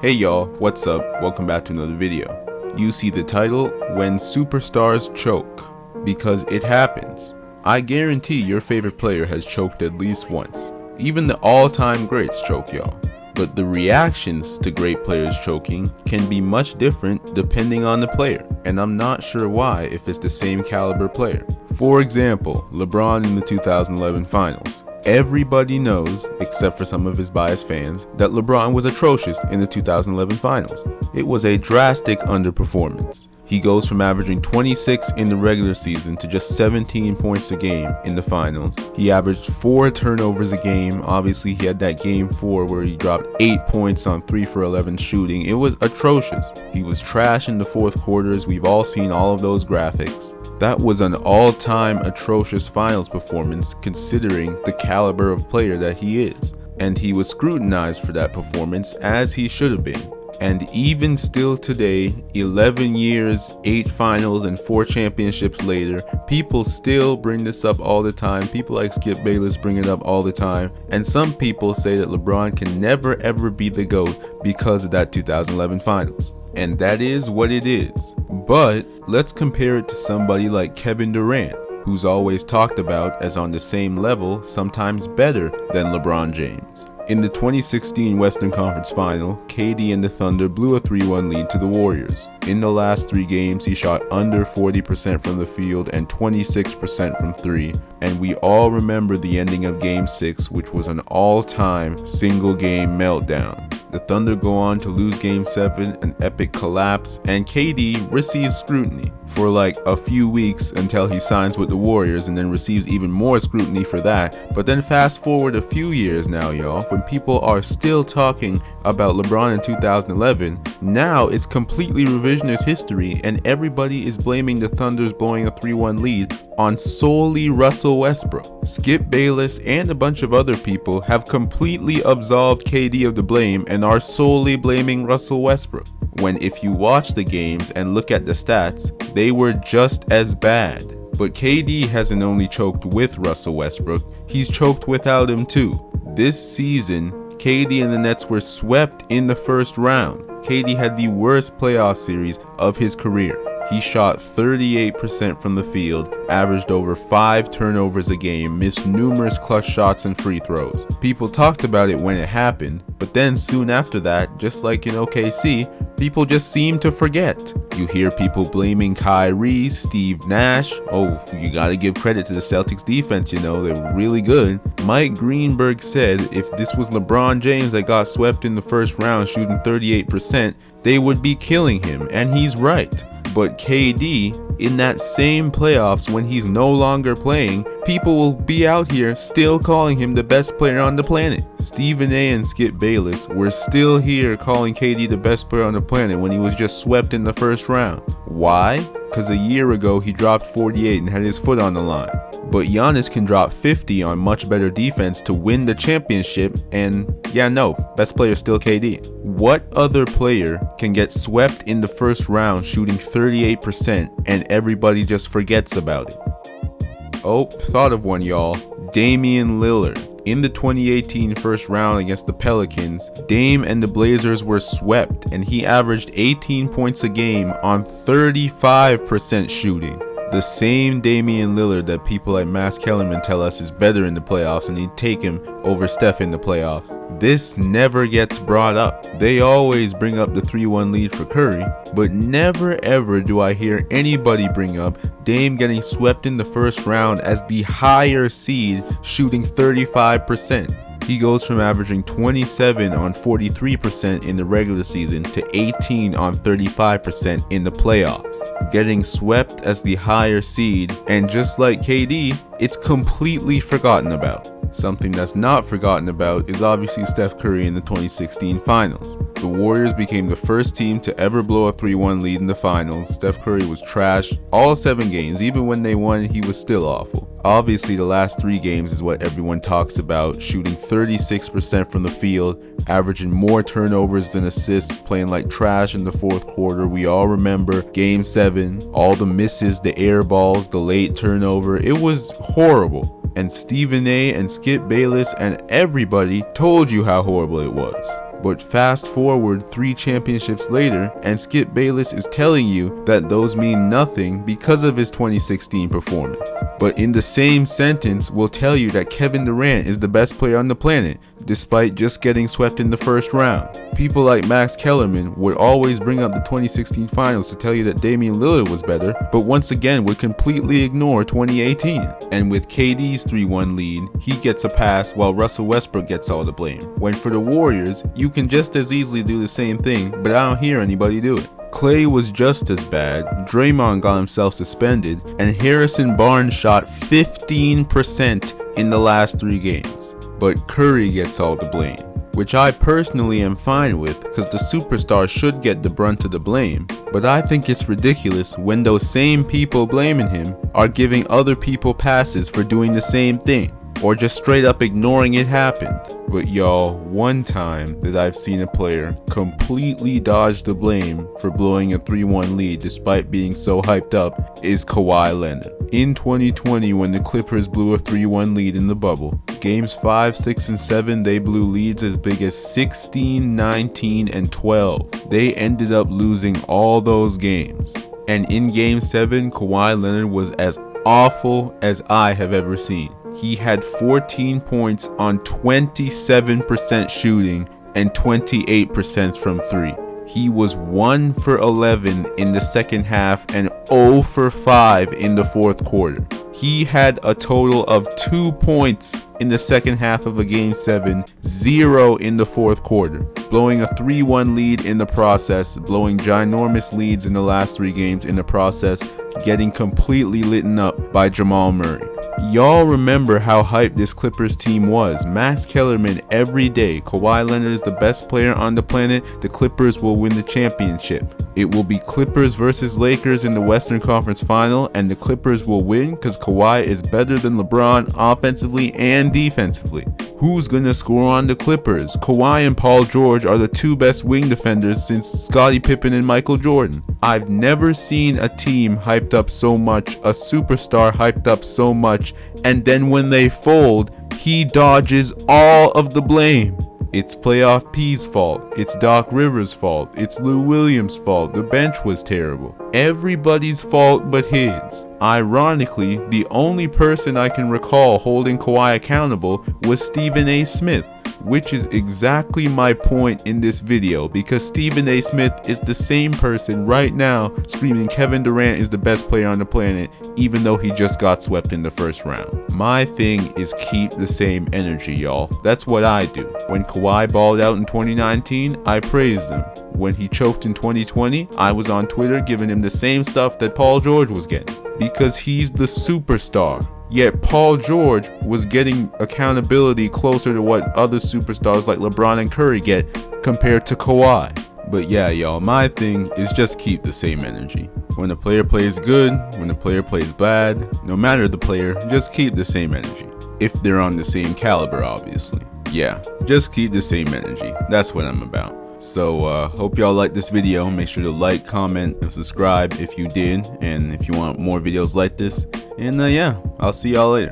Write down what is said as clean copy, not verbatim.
Hey y'all, what's up? Welcome back to another video. You see the title, When Superstars Choke, because it happens. I guarantee your favorite player has choked at least once. Even the all-time greats choke, y'all. But the reactions to great players choking can be much different depending on the player, and I'm not sure why if it's the same caliber player. For example, LeBron in the 2011 finals. Everybody knows, except for some of his biased fans, that LeBron was atrocious in the 2011 finals. It was a drastic underperformance. He goes from averaging 26 in the regular season to just 17 points a game in the finals. He averaged 4 turnovers a game. Obviously, he had that game 4 where he dropped 8 points on 3 for 11 shooting. It was atrocious. He was trash in the fourth quarters. We've all seen all of those graphics. That was an all-time atrocious finals performance considering the caliber of player that he is. And he was scrutinized for that performance, as he should have been. And even still today, 11 years, 8 finals, and 4 championships later, people still bring this up all the time. People like Skip Bayless bring it up all the time. And some people say that LeBron can never ever be the GOAT because of that 2011 finals. And that is what it is. But let's compare it to somebody like Kevin Durant, who's always talked about as on the same level, sometimes better than LeBron James. In the 2016 Western Conference Final, KD and the Thunder blew a 3-1 lead to the Warriors. In the last 3 games, he shot under 40% from the field and 26% from 3, and we all remember the ending of Game 6, which was an all-time single-game meltdown. The Thunder go on to lose Game 7, an epic collapse, and KD receives scrutiny for like a few weeks until he signs with the Warriors and then receives even more scrutiny for that. But then fast forward a few years now, y'all, when people are still talking about LeBron in 2011, now it's completely revisionist history and everybody is blaming the Thunder's blowing a 3-1 lead on solely Russell Westbrook. Skip Bayless and a bunch of other people have completely absolved KD of the blame and are solely blaming Russell Westbrook. When if you watch the games and look at the stats, they were just as bad. But KD hasn't only choked with Russell Westbrook, he's choked without him too. This season, KD and the Nets were swept in the first round. KD had the worst playoff series of his career. He shot 38% from the field, averaged over 5 turnovers a game, missed numerous clutch shots and free throws. People talked about it when it happened, but then soon after that, just like in OKC, people just seem to forget. You hear people blaming Kyrie, Steve Nash. Oh, you gotta give credit to the Celtics defense, you know, they're really good. Mike Greenberg said if this was LeBron James that got swept in the first round shooting 38%, they would be killing him, and he's right. But KD, in that same playoffs when he's no longer playing, people will be out here still calling him the best player on the planet. Stephen A and Skip Bayless were still here calling KD the best player on the planet when he was just swept in the first round. Why? Because a year ago he dropped 48 and had his foot on the line. But Giannis can drop 50 on much better defense to win the championship, and yeah, no, best player still KD. What other player can get swept in the first round shooting 38% and everybody just forgets about it? Oh, thought of one, y'all. Damian Lillard. In the 2018 first round against the Pelicans, Dame and the Blazers were swept and he averaged 18 points a game on 35% shooting. The same Damian Lillard that people like Max Kellerman tell us is better in the playoffs and he'd take him over Steph in the playoffs. This never gets brought up. They always bring up the 3-1 lead for Curry, but never ever do I hear anybody bring up Dame getting swept in the first round as the higher seed shooting 35%. He goes from averaging 27 on 43% in the regular season to 18 on 35% in the playoffs, getting swept as the higher seed, and just like KD, it's completely forgotten about. Something that's not forgotten about is obviously Steph Curry in the 2016 finals. The Warriors became the first team to ever blow a 3-1 lead in the finals. Steph Curry was trash all 7 games. Even when they won, he was still awful. Obviously, the last 3 games is what everyone talks about, shooting 36% from the field, averaging more turnovers than assists, playing like trash in the fourth quarter. We all remember Game 7, all the misses, the air balls, the late turnover. It was horrible. And Stephen A and Skip Bayless and everybody told you how horrible it was. But fast forward 3 championships later, and Skip Bayless is telling you that those mean nothing because of his 2016 performance. But in the same sentence will tell you that Kevin Durant is the best player on the planet, despite just getting swept in the first round. People like Max Kellerman would always bring up the 2016 finals to tell you that Damian Lillard was better, but once again would completely ignore 2018. And with KD's 3-1 lead, he gets a pass while Russell Westbrook gets all the blame. When for the Warriors, you can just as easily do the same thing, but I don't hear anybody do it. Clay was just as bad, Draymond got himself suspended, and Harrison Barnes shot 15% in the last 3 games. But Curry gets all the blame, which I personally am fine with because the superstar should get the brunt of the blame, but I think it's ridiculous when those same people blaming him are giving other people passes for doing the same thing, or just straight up ignoring it happened. But y'all, one time that I've seen a player completely dodge the blame for blowing a 3-1 lead despite being so hyped up is Kawhi Leonard. In 2020, when the Clippers blew a 3-1 lead in the bubble, games 5, 6, and 7, they blew leads as big as 16, 19, and 12. They ended up losing all those games. And in game 7, Kawhi Leonard was as awful as I have ever seen. He had 14 points on 27% shooting and 28% from 3. He was 1 for 11 in the second half and 0 for 5 in the fourth quarter. He had a total of 2 points in the second half of a game 7, 0 in the fourth quarter, blowing a 3-1 lead in the process, blowing ginormous leads in the last 3 games in the process, getting completely lit up by Jamal Murray. Y'all remember how hyped this Clippers team was. Max Kellerman every day. Kawhi Leonard is the best player on the planet. The Clippers will win the championship. It will be Clippers versus Lakers in the Western Conference Final, and the Clippers will win because Kawhi is better than LeBron offensively and defensively. Who's gonna score on the Clippers? Kawhi and Paul George are the 2 best wing defenders since Scottie Pippen and Michael Jordan. I've never seen a team hyped up so much, a superstar hyped up so much, and then when they fold, he dodges all of the blame. It's Playoff P's fault, it's Doc Rivers' fault, it's Lou Williams' fault, the bench was terrible. Everybody's fault but his. Ironically, the only person I can recall holding Kawhi accountable was Stephen A. Smith, which is exactly my point in this video, because Stephen A. Smith is the same person right now screaming Kevin Durant is the best player on the planet, even though he just got swept in the first round. My thing is keep the same energy, y'all. That's what I do. When Kawhi balled out in 2019, I praised him. When he choked in 2020, I was on Twitter giving him the same stuff that Paul George was getting, because he's the superstar. Yet Paul George was getting accountability closer to what other superstars like LeBron and Curry get compared to Kawhi. But yeah, y'all, my thing is just keep the same energy. When a player plays good, when a player plays bad, no matter the player, just keep the same energy. If they're on the same caliber, obviously. Yeah, just keep the same energy. That's what I'm about. So hope y'all like this video. Make sure to like, comment, and subscribe if you did, and if you want more videos like this. And yeah, I'll see y'all later.